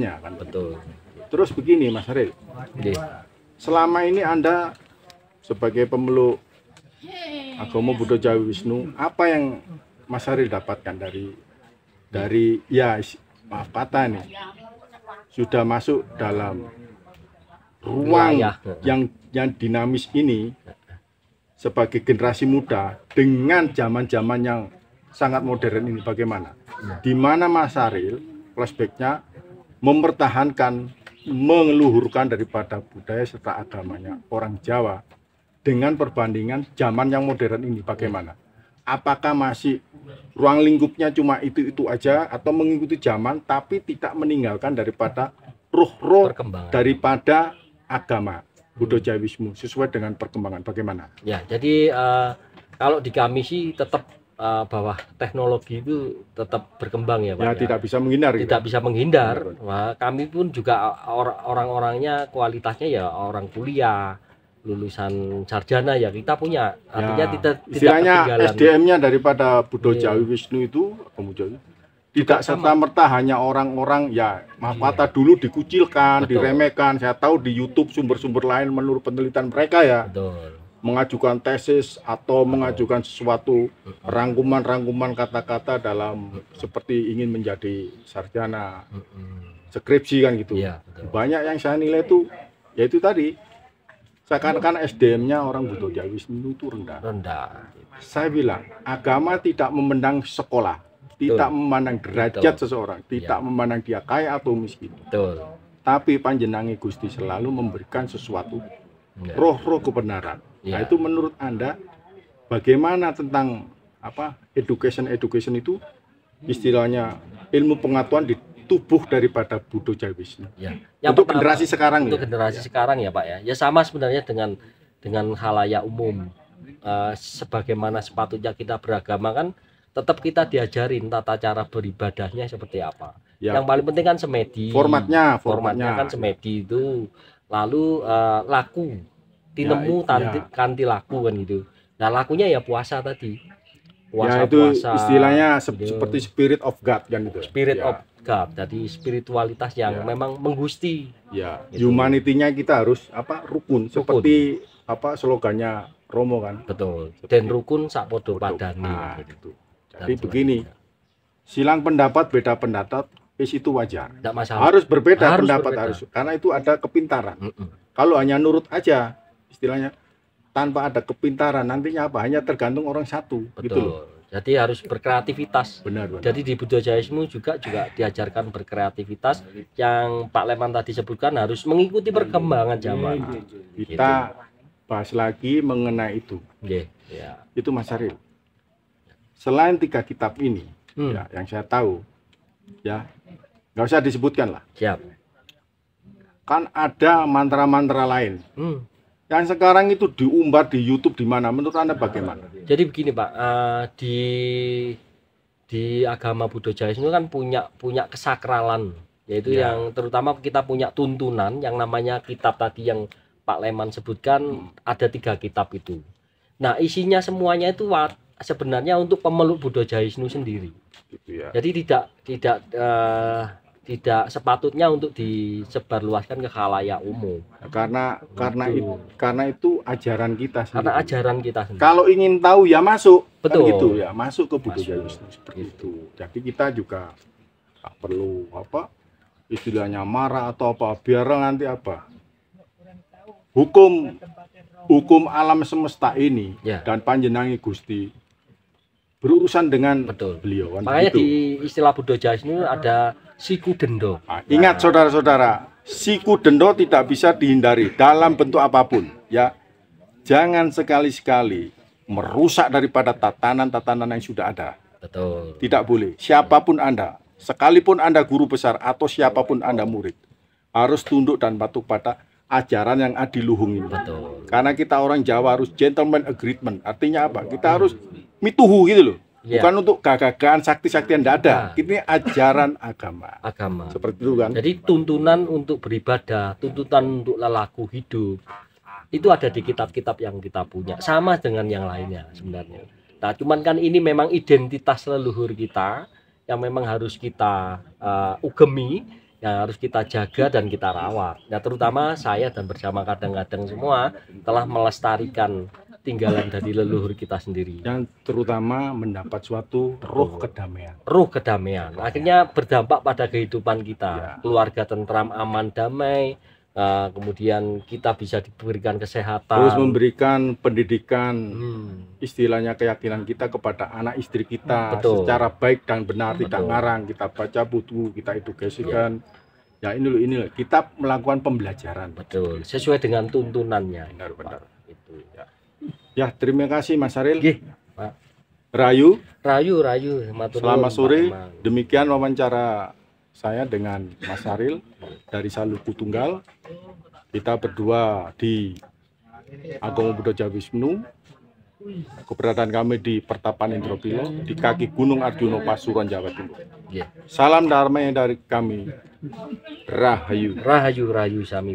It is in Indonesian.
kan. Betul. Terus begini Mas Haril, selama ini Anda sebagai pemeluk agama Buddha Jawi Wisnu, apa yang Mas Haril dapatkan dari ya maaf kata nih, sudah masuk dalam ruang yang dinamis ini sebagai generasi muda dengan zaman-zaman yang sangat modern ini, bagaimana? Di mana Mas Haril flashbacknya mempertahankan, mengeluhurkan daripada budaya serta agamanya orang Jawa dengan perbandingan zaman yang modern ini, bagaimana? Apakah masih ruang lingkupnya cuma itu aja atau mengikuti zaman tapi tidak meninggalkan daripada roh-roh daripada agama Buddha Jawi Wisnu sesuai dengan perkembangan, bagaimana? Ya, jadi kalau di kami sih tetap bahwa teknologi itu tetap berkembang ya Pak. Ya, tidak bisa menghindar. Tidak bisa menghindar. Nah, kami pun juga orang-orangnya kualitasnya ya orang kuliah, lulusan sarjana ya kita punya. Artinya ya, istilahnya SDM-nya daripada Buddha Jawi Wisnu itu tidak serta-merta hanya orang-orang ya maaf kata dulu dikucilkan, diremehkan. Saya tahu di YouTube sumber-sumber lain menurut penelitian mereka ya. Betul. Mengajukan tesis atau mengajukan sesuatu rangkuman-rangkuman kata-kata dalam seperti ingin menjadi sarjana, skripsi kan gitu. Ya, banyak yang saya nilai itu yaitu tadi seakan-akan SDM-nya orang Buddha Jawi Wisnu itu rendah. Saya bilang agama tidak memandang sekolah, tidak memandang derajat seseorang, tidak memandang dia kaya atau miskin. Tapi panjenengan Gusti selalu memberikan sesuatu roh-roh kebenaran. Nah, itu menurut Anda bagaimana tentang apa education itu istilahnya ilmu pengetahuan di tubuh daripada Buddha Jawi Wisnu. Untuk generasi sekarang. Untuk generasi sekarang ya Pak ya. Ya sama sebenarnya dengan halayak umum. Sebagaimana sepatutnya kita beragama kan tetap kita diajarin tata cara beribadahnya seperti apa. Yang paling penting kan semedi. Formatnya kan semedi itu. Lalu laku tinemu kanti laku kan gitu. Nah lakunya ya puasa tadi. Puasa istilahnya seperti spirit of God kan gitu. Spirit of God, jadi spiritualitas yang memang menggusti. Ya, gitu. Humanity-nya kita harus rukun. Seperti slogannya Romo kan. Betul. Dan rukun sak podo padani. Gitu. Jadi begini, silang pendapat, beda pendapat, itu wajar. Harus berbeda pendapat. Harus, karena itu ada kepintaran. Kalau hanya nurut aja, istilahnya tanpa ada kepintaran, nantinya apa? Hanya tergantung orang satu. Betul. Gitu loh. Jadi harus berkreativitas. Benar. Jadi di Buddha Jawi Wisnu juga diajarkan berkreativitas. Yang Pak Leman tadi sebutkan harus mengikuti perkembangan zaman. Kita bahas lagi mengenai itu. Itu Mas Haril. Selain 3 kitab ini, ya, yang saya tahu, ya nggak usah disebutkan lah. Siap. Kan ada mantra-mantra lain. Yang sekarang itu diumbar di YouTube di mana? Menurut Anda bagaimana? Jadi begini Pak, di agama Buddha Jawi Wisnu kan punya kesakralan, yaitu yang terutama kita punya tuntunan yang namanya kitab tadi yang Pak Leman sebutkan, ada 3 kitab itu. Nah isinya semuanya itu sebenarnya untuk pemeluk Buddha Jawi Wisnu sendiri. Gitu ya. Jadi tidak sepatutnya untuk disebarluaskan ke khalayak umum. Karena itu ajaran kita sendiri. Karena ajaran kita sendiri. Kalau ingin tahu ya masuk. Betul. Kan gitu ya, masuk ke Buddha Jawi Wisnu seperti itu. Jadi kita juga tak perlu istilahnya marah atau biar nanti hukum alam semesta ini dan panjenengan Gusti berurusan dengan beliau. Makanya gitu. Di istilah Buddha Jawi Wisnu ada siku dendo. Ingat saudara-saudara, siku dendo tidak bisa dihindari dalam bentuk apapun. Ya, jangan sekali-sekali merusak daripada tatanan-tatanan yang sudah ada. Betul. Tidak boleh. Siapapun Anda, sekalipun Anda guru besar atau siapapun Anda murid, harus tunduk dan patuh pada ajaran yang adiluhung ini. Betul. Karena kita orang Jawa harus gentleman agreement. Artinya apa? Kita harus mituhu gitu loh. Bukan untuk gagagan sakti-sakti yang tidak ada. Ini ajaran agama. Seperti itu kan. Jadi tuntunan untuk beribadah, tuntutan untuk lelaku hidup, itu ada di kitab-kitab yang kita punya. Sama dengan yang lainnya sebenarnya. Nah, cuman kan ini memang identitas leluhur kita yang memang harus kita ugemi. yang harus kita jaga dan kita rawat. Nah, terutama saya dan bersama kadang-kadang semua telah melestarikan tinggalan dari leluhur kita sendiri. Yang terutama mendapat suatu roh kedamaian. Ruh kedamaian. Akhirnya berdampak pada kehidupan kita. Ya. Keluarga tentram, aman, damai. Kemudian kita bisa diberikan kesehatan. Terus memberikan pendidikan, Hmm, istilahnya keyakinan kita kepada anak istri kita Betul. secara baik dan benar, Betul. tidak ngarang. Kita baca buku, kita edukasikan. Ya ini loh, kita melakukan pembelajaran. betul. Sesuai dengan tuntunannya. Benar-benar. Itu. Ya, terima kasih Mas Saril. Nggih, Pak. Rayu, Rayu. Matur selamat nuwun, sore. Pak Emang. Demikian wawancara saya dengan Mas Saril dari Saluku Tunggal. Kita berdua di Agomo Buddha Jawa Wisnu. Keberadaan kami di Pertapan Indropilo di kaki Gunung Arjuna Pasuruan, Jawa Timur. Nggih. Salam damai dari kami. Rahayu. Rahayu sami.